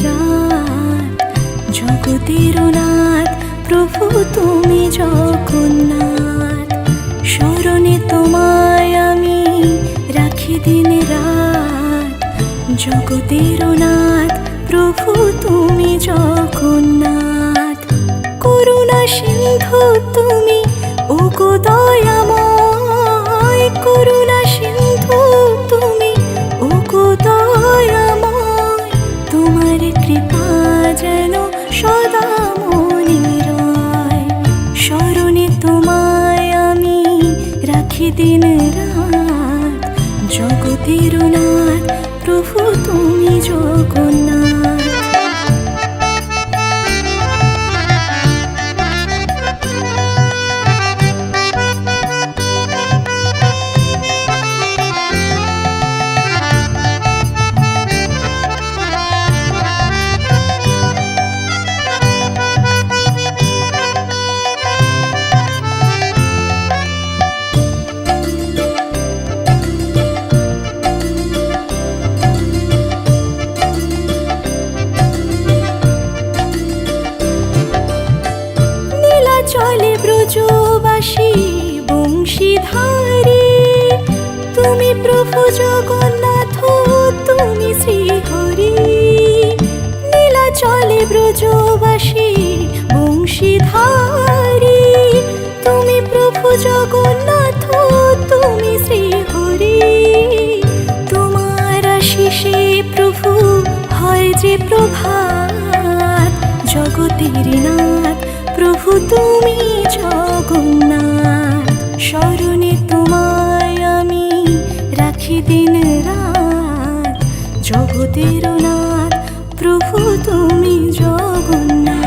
রাত, জগতের নাথ প্রভু তুমি জগন্নাথ। স্মরণে তোমায় আমি রাখি দিন রাত, জগতের নাথ প্রভু তুমি জগন্নাথ। করুণা সিন্ধু তুমি ওগো দয়াময়, করুণা সিন্ধু তুমি ওগো দয়াময়। তোমার কৃপা যেন সদা মনে রয়, স্মরণে তোমায় আমি রাখি দিন রাত, জগতের নাথ প্রভু তুমি জগন্নাথ। চলে ব্রজবাসী বংশীধারী, তুমি প্রভু জগন্নাথ তুমি শ্রীহরি। নীলা চলে ব্রজবাসী বংশীধারী, তুমি প্রভু জগন্নাথ তুমি শ্রীহরি। তোমার আশিসে প্রভু হয় যে প্রভাত, জগতের নাথ প্রভু তুমি জগন্নাথ। স্মরণে তোমায় আমি রাখি দিন রাত, জগতের নাথ প্রভু তুমি জগন্নাথ।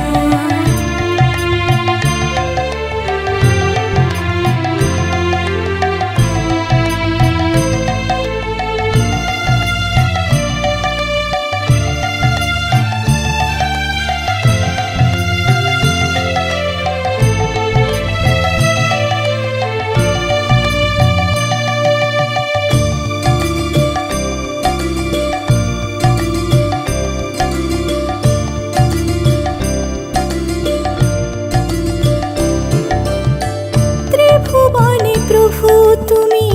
প্রভু তুমি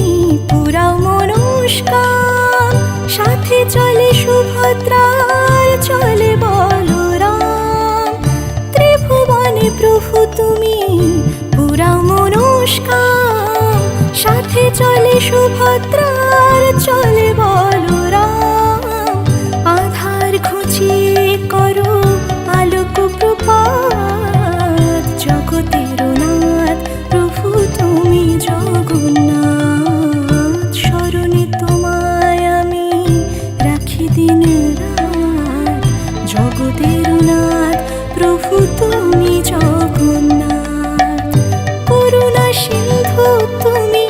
পুরাও মনস্কাম, সাথে চলে সুভদ্রার চলে বলরাম। ত্রিভুবনে প্রভু তুমি পুরাও মনস্কাম, সাথে চলে সুভদ্রার চলে বলরাম। আধার ঘুচিয়ে করো আলোক প্রপাত, জগতের নাথ প্রভু তুমি জগন্নাথ। স্মরণে তোমায় আমি রাখি দিন রাত, জগতের নাথ প্রভু তুমি জগন্নাথ। করুণা সিন্ধু তুমি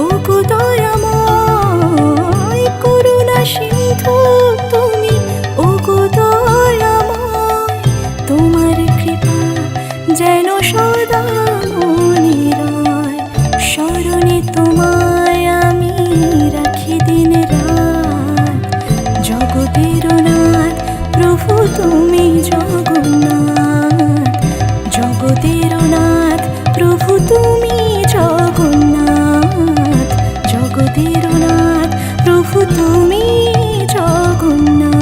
ওগো দয়াময়, করুণা সিন্ধু তুমি ওগো দয়াময়। তোমার কৃপা যেন সদা মনে রয়, স্মরণে তোমায় আমি রাখি দিন রাত, জগতের নাথ প্রভু তুমি জগন্নাথ। জগতের নাথ প্রভু তুমি জগন্নাথ, জগতের নাথ প্রভু তুমি জগন্নাথ।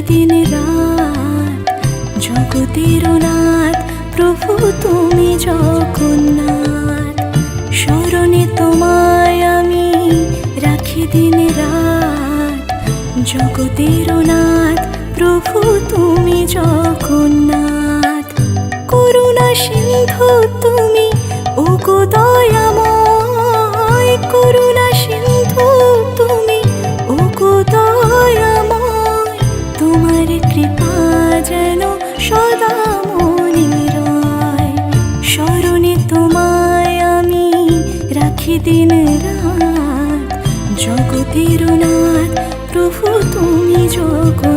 দিন রাত, জগতের নাথ প্রভু তুমি জগন্নাথ। স্মরণে তোমায় আমি রাখি দিন রাত, জগতের নাথ প্রভু তুমি জগন্নাথ। করুণা সিন্ধু তুমি ওগো দয়াময়, করুণা সিন্ধু তুমি ওগো দয়াময়। তোমার কৃপা যেন সদা মনে রয়, স্মরণে তোমায় আমি রাখি দিন রাত, জগতের নাথ প্রভু তুমি জগন্নাথ।